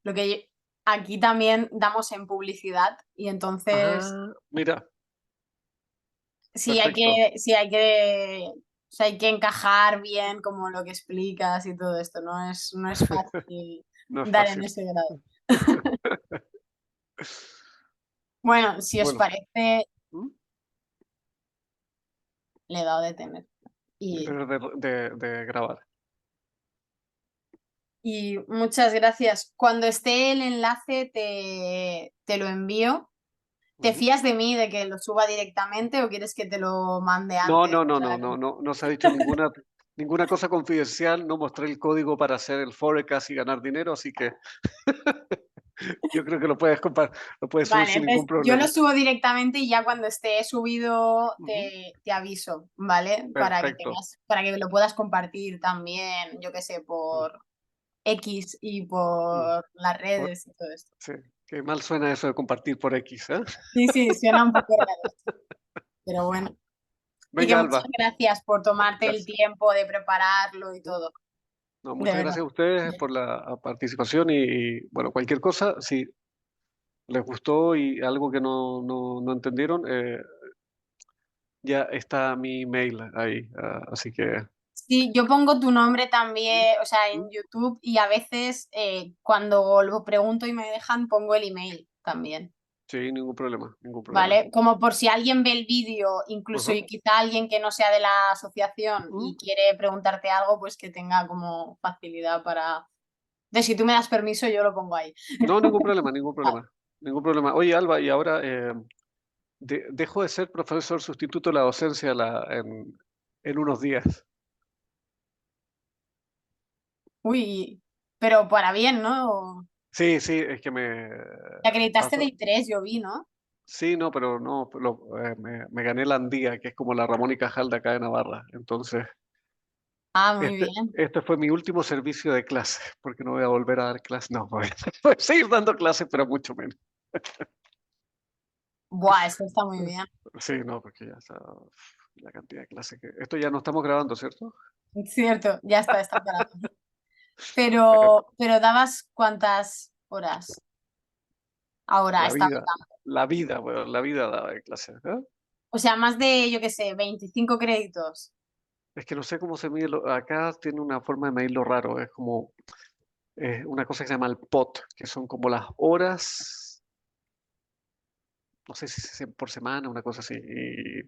Lo que aquí también damos en publicidad y entonces Mira, sí hay perfecto. que, sí hay que, o sea, hay que encajar bien como lo que explicas y todo esto, no es fácil No es dar en fácil. ese grado. Bueno, si os Bueno, parece, ¿Mm? le he dado de tener. Y, de grabar. y muchas gracias. Cuando esté el enlace te lo envío ¿Te Ujú. fías de mí de que lo suba directamente o quieres que te lo mande No, antes? no, no, no, Para no, que- no, no se ha dicho ninguna cosa confidencial, no mostré el código para hacer el forecast y ganar dinero, así que yo creo que lo puedes subir Vale, sin ningún entonces yo lo problema. subo directamente y ya cuando esté subido Ujú. te aviso, ¿vale? Para que Perfecto. para que lo puedas compartir también, yo qué sé, Mm, por X y mm. por las Por- redes y todo esto. sí, qué mal suena eso de compartir por X, ¿eh? Sí, sí, suena un poco raro, pero bueno. Y que Venga, muchas Alba, gracias por tomarte el gracias. tiempo de prepararlo y ¿Mm? todo, No, de muchas verdad. gracias a ustedes por la participación bueno, cualquier cosa, si les gustó y algo que no entendieron, ya está mi mail ahí, así que... Sí, yo pongo tu nombre ¿Mm? también, o sea, ¿Mm? en YouTube y a veces cuando lo pregunto y me dejan pongo el email también. Sí, ningún problema, ningún problema. ¿Vale? Como por si alguien ve el vídeo, incluso Ajá. y quizá alguien que no sea de la asociación ¿Mm? y quiere preguntarte algo, pues que tenga como facilidad para... De si tú me das permiso, yo lo pongo ahí. No, ningún problema, ningún Vale. problema, ningún problema. Oye, Alba, y ahora dejo de ser profesor sustituto de la docencia en unos días. Uy, pero para bien, ¿no? Sí, sí, es que me Te acreditaste de pasó. interés, yo vi, ¿no? Sí, no, pero no, me gané la Andía, que es como la Ramón y Cajal de acá de Navarra. Entonces, Ah, muy bien. este fue mi último servicio de clase, porque no voy a volver a dar clases. No, voy a seguir dando clases, pero mucho menos. Buah, eso está muy bien. Sí, no, porque ya está la cantidad de clases que... Esto ya no estamos grabando, ¿cierto? Cierto, ya está parado. Eh, Pero dabas cuántas horas ahora La estás vida, dando. la vida, bueno, la vida daba de clases, ¿eh? O sea, más de, yo qué sé, 25 créditos. Es que no sé cómo se mide. Acá tiene una forma de medirlo raro. Es como una cosa que se llama el POT, que son como las horas, no sé si por semana, una cosa así. Y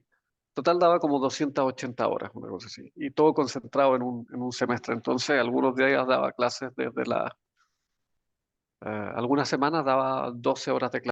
total daba como 280 horas, una cosa así. Y todo concentrado en un semestre. Entonces, algunos días daba clases algunas semanas daba 12 horas de clase.